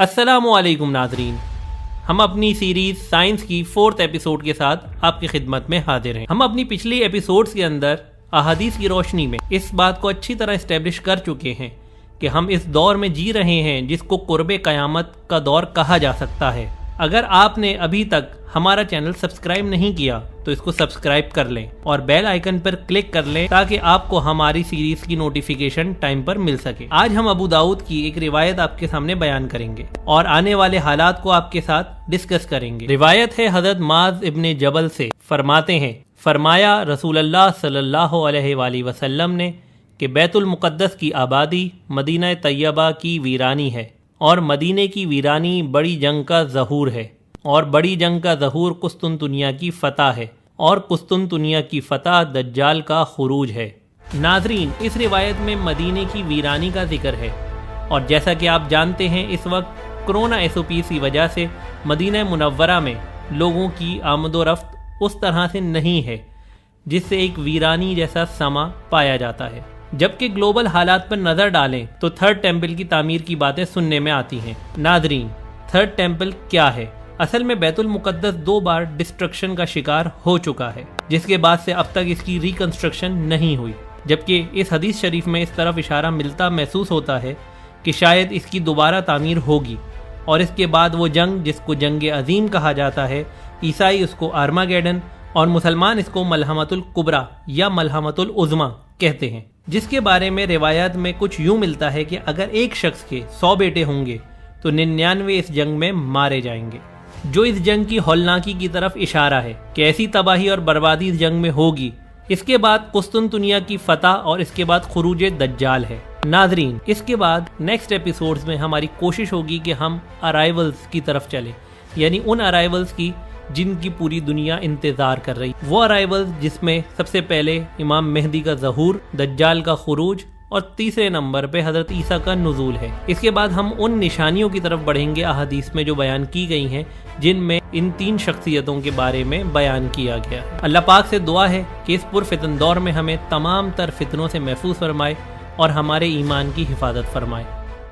अस्सलामुअलैकुम नाज़रीन, हम अपनी सीरीज़ साइंस की 4th एपिसोड के साथ आपकी खिदमत में हाजिर हैं। हम अपनी पिछली एपिसोड्स के अंदर अहादीस की रोशनी में इस बात को अच्छी तरह इस्टेब्लिश कर चुके हैं कि हम इस दौर में जी रहे हैं जिसको कुर्बे क़यामत का दौर कहा जा सकता है। अगर आपने अभी तक हमारा चैनल सब्सक्राइब नहीं किया तो इसको सब्सक्राइब कर लें और बेल आइकन पर क्लिक कर लें ताकि आपको हमारी सीरीज की नोटिफिकेशन टाइम पर मिल सके। आज हम अबू दाऊद की एक रिवायत आपके सामने बयान करेंगे और आने वाले हालात को आपके साथ डिस्कस करेंगे। रिवायत है हज़रत माज़ इब्ने जबल से, फरमाते हैं, फरमाया रसूलुल्लाह सल्लल्लाहु अलैहि वसल्लम ने कि बैतुल मुक़द्दस की आबादी मदीना तैयबा की वीरानी है और मदीने की वीरानी बड़ी जंग का ज़हूर है और बड़ी जंग का ज़हूर कुस्तुनतुनिया की फ़तह है और कुस्तुनतुनिया की फ़तह दज्जाल का खुरूज है। नाज़रीन, इस रिवायत में मदीने की वीरानी का जिक्र है और जैसा कि आप जानते हैं इस वक्त कोरोना SOPs की वजह से मदीना मुनव्वरा में लोगों की आमदोरफ्त उस तरह से नहीं है जिससे एक वीरानी जैसा समा पाया जाता है। जबकि ग्लोबल हालात पर नज़र डालें तो थर्ड टेम्पल की तामीर की बातें सुनने में आती हैं। नाज़रीन, थर्ड टेम्पल क्या है? असल में बैतुल मुक़द्दस 2 बार डिस्ट्रक्शन का शिकार हो चुका है, जिसके बाद से अब तक इसकी रिकंस्ट्रक्शन नहीं हुई। जबकि इस हदीस शरीफ में इस तरफ इशारा मिलता महसूस होता है कि शायद इसकी दोबारा तामीर होगी और इसके बाद वो जंग जिसको जंग अजीम कहा जाता है, ईसाई उसको आर्मागेडन और मुसलमान इसको मलहमतुल कुबरा या मलहमतुल उज़्मा कहते हैं, जिसके बारे में रिवायत में कुछ यूँ मिलता है कि अगर एक शख्स के 100 बेटे होंगे तो 99 इस जंग में मारे जाएंगे, जो इस जंग की हौलनाकी की तरफ इशारा है कि ऐसी तबाही और बर्बादी इस जंग में होगी। इसके बाद कुस्तुनतुनिया की फतह और इसके बाद खुरूज दज्जाल है। नाजरीन, इसके बाद नेक्स्ट एपिसोड्स में हमारी कोशिश होगी कि हम अराइवल्स की तरफ चलें, यानी उन अराइवल्स की जिनकी पूरी दुनिया इंतज़ार कर रही। वो अराइवल्स जिसमें सबसे पहले इमाम मेहदी का ज़हूर, दज्जाल का खुरूज और तीसरे नंबर पे हज़रत ईसा का नुज़ूल है। इसके बाद हम उन निशानियों की तरफ बढ़ेंगे अहादीस में जो बयान की गई हैं, जिनमें इन 3 शख्सियतों के बारे में बयान किया गया है। अल्लाह पाक से दुआ है कि इस पुरफितन दौर में हमें तमाम तर फितनों से महफूज फरमाए और हमारे ईमान की हिफाजत फरमाए।